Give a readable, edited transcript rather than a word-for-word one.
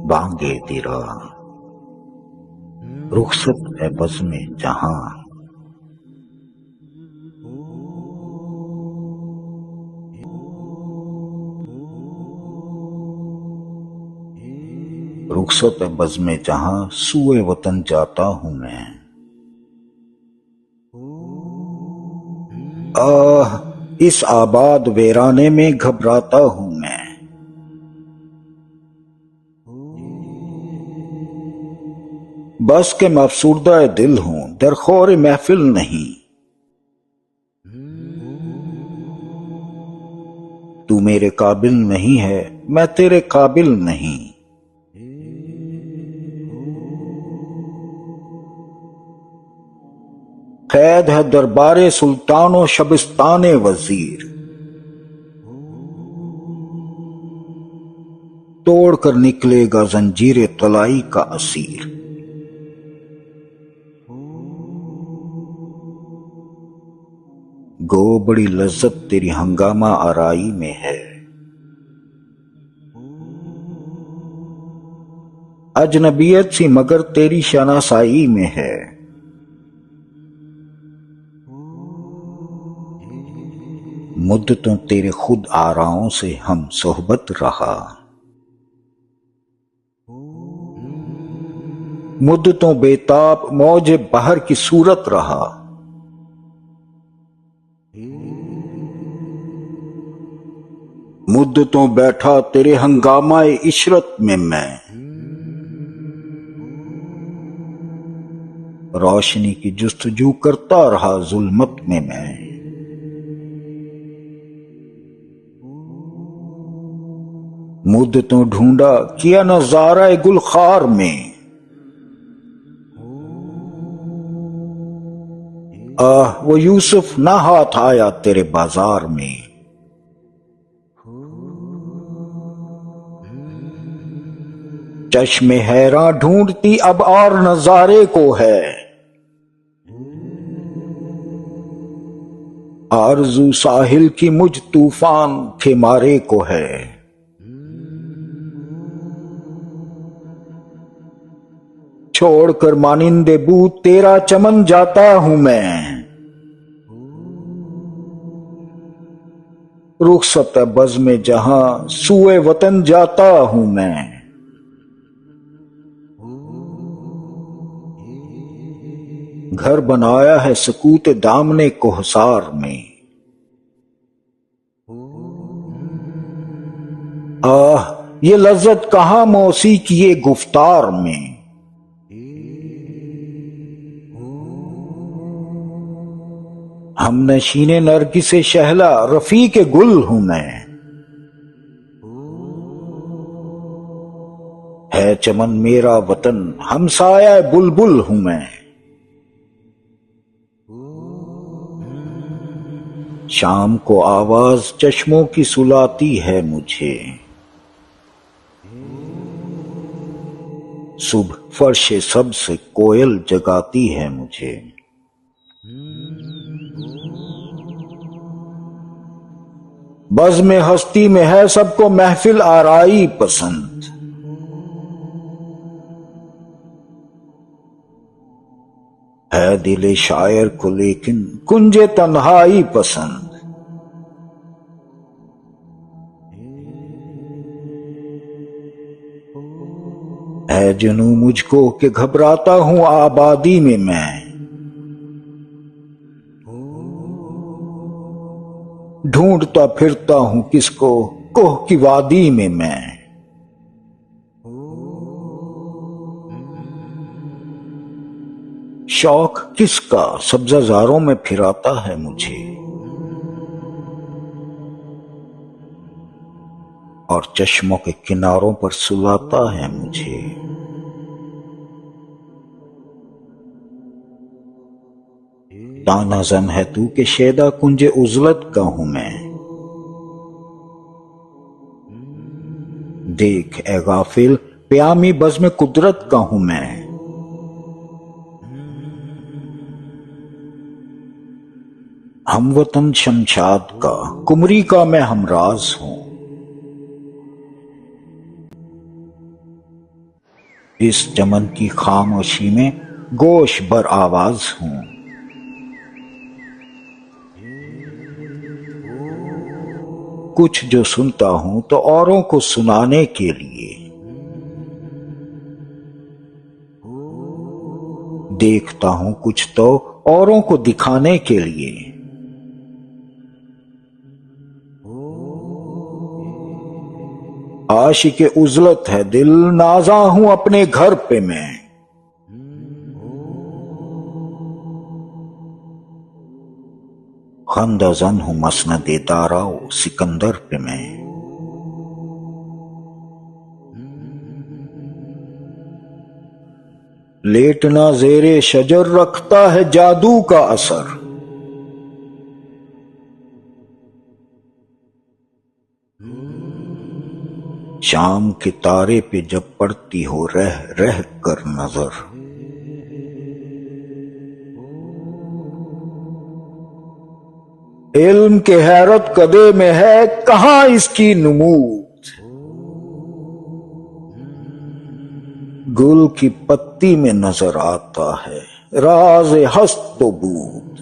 بانگے تیرا رخصت ہے بزم جہاں، رخصت ہے بزم جہاں، سوئے وطن جاتا ہوں میں۔ آہ اس آباد ویرانے میں گھبراتا ہوں میں۔ بس کہ میں افسردہ دل ہوں، درخور محفل نہیں۔ تو میرے قابل نہیں ہے، میں تیرے قابل نہیں۔ قید ہے دربار سلطان و شبستان وزیر، توڑ کر نکلے گا زنجیر طلائی کا اسیر۔ گو بڑی لذت تیری ہنگامہ آرائی میں ہے، اجنبیت سی مگر تیری شناسائی میں ہے۔ مدتوں تیرے خود آراؤں سے ہم صحبت رہا، مدتوں بیتاب موج بحر کی صورت رہا۔ مدتوں بیٹھا تیرے ہنگامہ عشرت میں روشنی کی جستجو کرتا رہا ظلمت میں مدتوں ڈھونڈا کیا نظارہ گلخار میں، آہ وہ یوسف نہ ہاتھ آیا تیرے بازار میں۔ چشم حیراں ڈھونڈتی اب اور نظارے کو ہے، آرزو ساحل کی مجھ طوفان کے مارے کو ہے۔ چھوڑ کر مانند بو تیرا چمن جاتا ہوں میں، رخصت بزم جہاں سوئے وطن جاتا ہوں میں۔ گھر بنایا ہے سکوت دامنے کوہسار میں، آہ یہ لذت کہاں موسیقی گفتار میں۔ ہم نشین نرگس شہلا رفیق گل ہوں میں، ہے چمن میرا وطن ہمسایہ بلبل ہوں میں۔ شام کو آواز چشموں کی سلاتی ہے مجھے، صبح فرش سب سے کوئل جگاتی ہے مجھے۔ بزم ہستی میں ہے سب کو محفل آرائی پسند، ہے دل شاعر کو لیکن کنج تنہائی پسند۔ ہے جنوں مجھ کو کہ گھبراتا ہوں آبادی میں ڈھونڈتا پھرتا ہوں کس کو کوہ کی وادی میں شوق کس کا سبزہ زاروں میں پھراتا ہے مجھے، اور چشموں کے کناروں پر سلاتا ہے مجھے۔ تانا زن ہے تو کہ شیدا کنج عزلت کا ہوں میں، دیکھ اے غافل پیامی بزم قدرت کا ہوں میں۔ ہم وطن شمشاد کا کمری کا میں ہمراز ہوں، اس چمن کی خاموشی میں گوش بر آواز ہوں، کچھ جو سنتا ہوں تو اوروں کو سنانے کے لیے، دیکھتا ہوں کچھ تو اوروں کو دکھانے کے لیے، عاشق عزلت ہے دل، نازاں ہوں اپنے گھر پہ میں، خندہ زن ہوں مسند دارا و سکندر پہ میں، لیٹنا زیر شجر رکھتا ہے جادو کا اثر، شام کے تارے پہ جب پڑتی ہو رہ رہ کر نظر، علم کے حیرت قدے میں ہے کہاں اس کی نمود، گل کی پتی میں نظر آتا ہے راز ہست و بود،